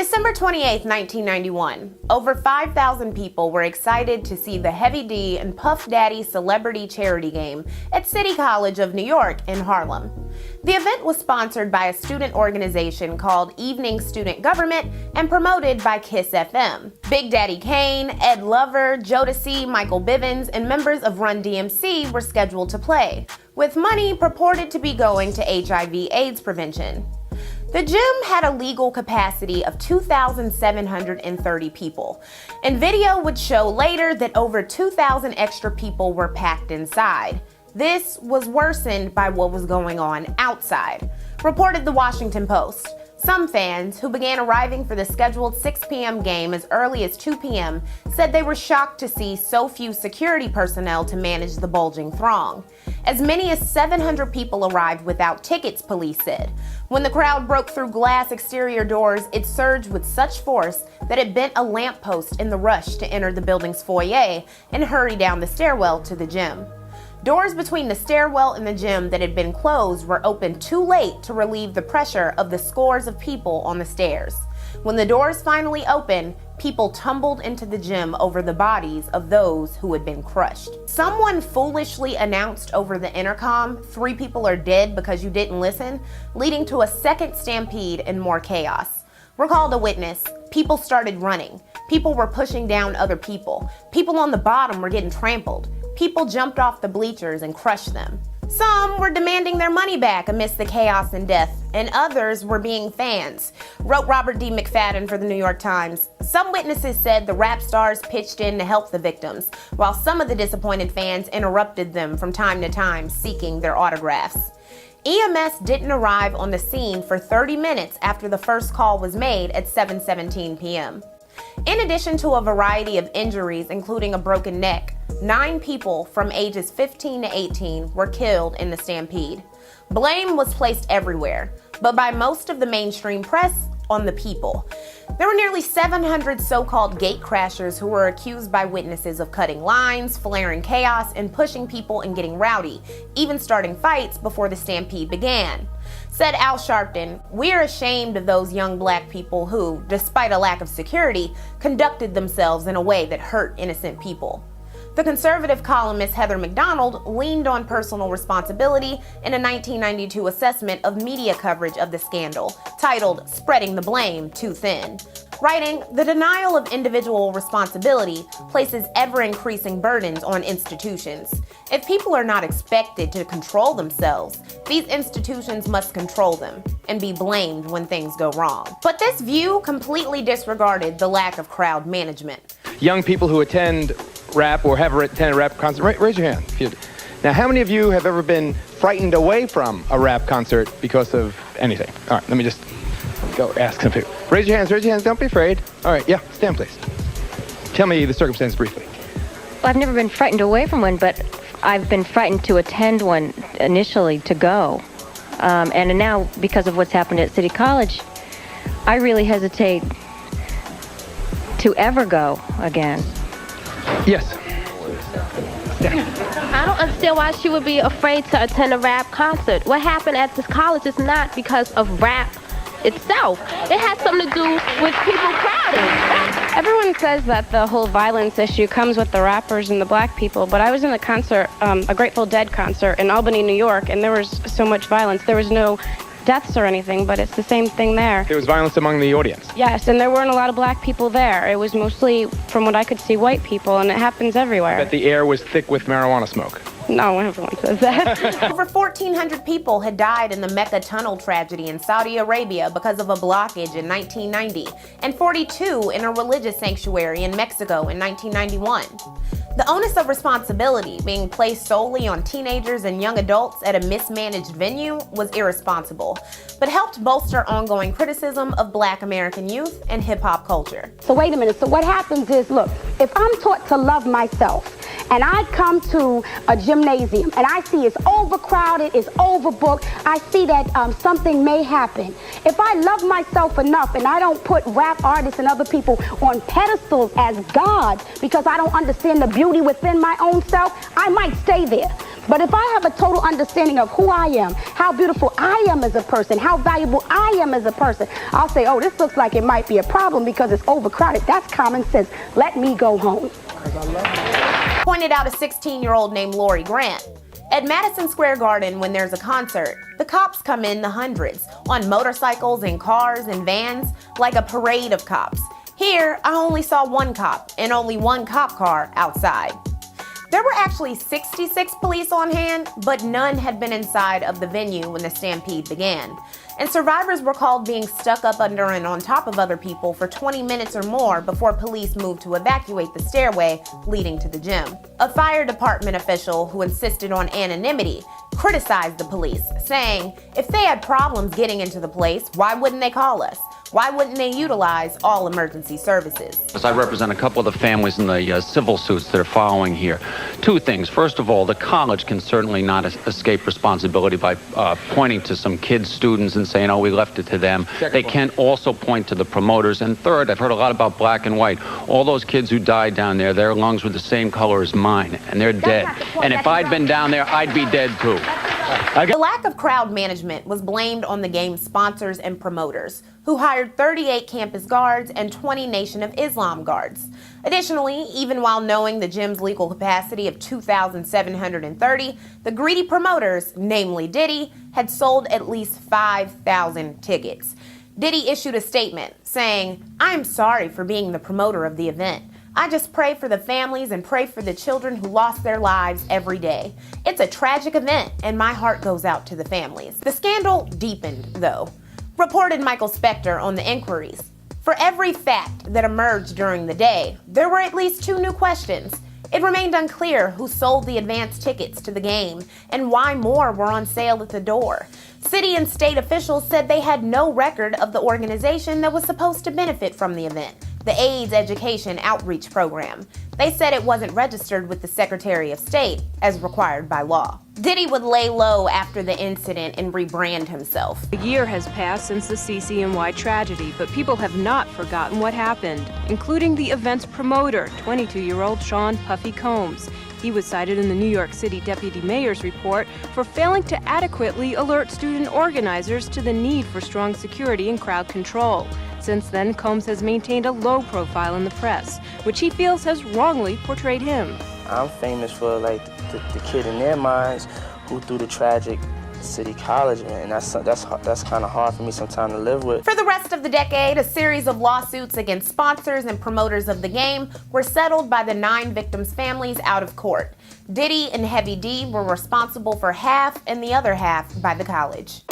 December 28, 1991, over 5,000 people were excited to see the Heavy D and Puff Daddy celebrity charity game at City College of New York in Harlem. The event was sponsored by a student organization called Evening Student Government and promoted by KISS FM. Big Daddy Kane, Ed Lover, Jodeci, Michael Bivins, and members of Run DMC were scheduled to play, with money purported to be going to HIV/AIDS prevention. The gym had a legal capacity of 2,730 people, and video would show later that over 2,000 extra people were packed inside. This was worsened by what was going on outside, reported the Washington Post. Some fans, who began arriving for the scheduled 6 p.m. game as early as 2 p.m., said they were shocked to see so few security personnel to manage the bulging throng. As many as 700 people arrived without tickets, police said. When the crowd broke through glass exterior doors, it surged with such force that it bent a lamppost in the rush to enter the building's foyer and hurry down the stairwell to the gym. Doors between the stairwell and the gym that had been closed were opened too late to relieve the pressure of the scores of people on the stairs. When the doors finally opened, people tumbled into the gym over the bodies of those who had been crushed. Someone foolishly announced over the intercom, 3 people are dead because you didn't listen, leading to a second stampede and more chaos. Recalled a witness, people started running. People were pushing down other people. People on the bottom were getting trampled. People jumped off the bleachers and crushed them. Some were demanding their money back amidst the chaos and death, and others were being fans, wrote Robert D. McFadden for the New York Times. Some witnesses said the rap stars pitched in to help the victims, while some of the disappointed fans interrupted them from time to time, seeking their autographs. EMS didn't arrive on the scene for 30 minutes after the first call was made at 7:17 p.m. In addition to a variety of injuries, including a broken neck, 9 people from ages 15 to 18 were killed in the stampede. Blame was placed everywhere, but by most of the mainstream press, on the people. There were nearly 700 so-called gate crashers who were accused by witnesses of cutting lines, flaring chaos, and pushing people and getting rowdy, even starting fights before the stampede began. Said Al Sharpton, "We're ashamed of those young black people who, despite a lack of security, conducted themselves in a way that hurt innocent people." The conservative columnist Heather McDonald leaned on personal responsibility in a 1992 assessment of media coverage of the scandal, titled "Spreading the Blame Too Thin," writing, "The denial of individual responsibility places ever-increasing burdens on institutions. If people are not expected to control themselves, these institutions must control them and be blamed when things go wrong." But this view completely disregarded the lack of crowd management. Young people who attend rap or have attended a rap concert, raise your hand. Now, how many of you have ever been frightened away from a rap concert because of anything? All right, let me just go ask some people. Raise your hands, don't be afraid. All right, yeah, stand please. Tell me the circumstance briefly. Well, I've never been frightened away from one, but I've been frightened to attend one initially, to go. And now, because of what's happened at City College, I really hesitate to ever go again. Yes. I don't understand why she would be afraid to attend a rap concert. What happened at this college is not because of rap itself. It has something to do with people crowding. Everyone says that the whole violence issue comes with the rappers and the black people, but I was in a concert, a Grateful Dead concert in Albany, New York, and there was so much violence. There was no deaths or anything, but it's the same thing there. There was violence among the audience. Yes, and there weren't a lot of black people there. It was mostly, from what I could see, white people, and it happens everywhere. That the air was thick with marijuana smoke. No, everyone says that. Over 1,400 people had died in the Mecca tunnel tragedy in Saudi Arabia because of a blockage in 1990, and 42 in a religious sanctuary in Mexico in 1991. The onus of responsibility being placed solely on teenagers and young adults at a mismanaged venue was irresponsible, but helped bolster ongoing criticism of Black American youth and hip-hop culture. So wait a minute, so what happens is, look, if I'm taught to love myself, and I come to a gymnasium and I see it's overcrowded, it's overbooked, I see that something may happen. If I love myself enough and I don't put rap artists and other people on pedestals as God because I don't understand the beauty within my own self, I might stay there. But if I have a total understanding of who I am, how beautiful I am as a person, how valuable I am as a person, I'll say, oh, this looks like it might be a problem because it's overcrowded. That's common sense. Let me go home. Pointed out a 16-year-old named Lori Grant. At Madison Square Garden, when there's a concert, the cops come in the hundreds, on motorcycles and cars and vans, like a parade of cops. Here, I only saw one cop, and only one cop car outside. There were actually 66 police on hand, but none had been inside of the venue when the stampede began. And survivors were called being stuck up under and on top of other people for 20 minutes or more before police moved to evacuate the stairway leading to the gym. A fire department official who insisted on anonymity criticized the police, saying, if they had problems getting into the place, why wouldn't they call us? Why wouldn't they utilize all emergency services? I represent a couple of the families in the civil suits that are following here. Two things. First of all, the college can certainly not escape responsibility by pointing to some kids, students, and saying, oh, we left it to them. They can also point to the promoters. And third, I've heard a lot about black and white. All those kids who died down there, their lungs were the same color as mine, and they're dead. And if I'd been down there, I'd be dead too. The lack of crowd management was blamed on the game's sponsors and promoters, who hired 38 campus guards and 20 Nation of Islam guards. Additionally, even while knowing the gym's legal capacity of 2,730, the greedy promoters, namely Diddy, had sold at least 5,000 tickets. Diddy issued a statement saying, "I am sorry for being the promoter of the event. I just pray for the families and pray for the children who lost their lives every day. It's a tragic event, and my heart goes out to the families." The scandal deepened, though, reported Michael Spector on the inquiries. For every fact that emerged during the day, there were at least 2 new questions. It remained unclear who sold the advance tickets to the game and why more were on sale at the door. City and state officials said they had no record of the organization that was supposed to benefit from the event, the AIDS Education Outreach Program. They said it wasn't registered with the Secretary of State as required by law. Diddy would lay low after the incident and rebrand himself. A year has passed since the CCNY tragedy, but people have not forgotten what happened, including the event's promoter, 22-year-old Sean Puffy Combs. He was cited in the New York City Deputy Mayor's report for failing to adequately alert student organizers to the need for strong security and crowd control. Since then, Combs has maintained a low profile in the press, which he feels has wrongly portrayed him. I'm famous for the kid in their minds who threw the tragic City College, and that's kind of hard for me sometimes to live with. For the rest of the decade, a series of lawsuits against sponsors and promoters of the game were settled by the 9 victims' families out of court. Diddy and Heavy D were responsible for half and the other half by the college.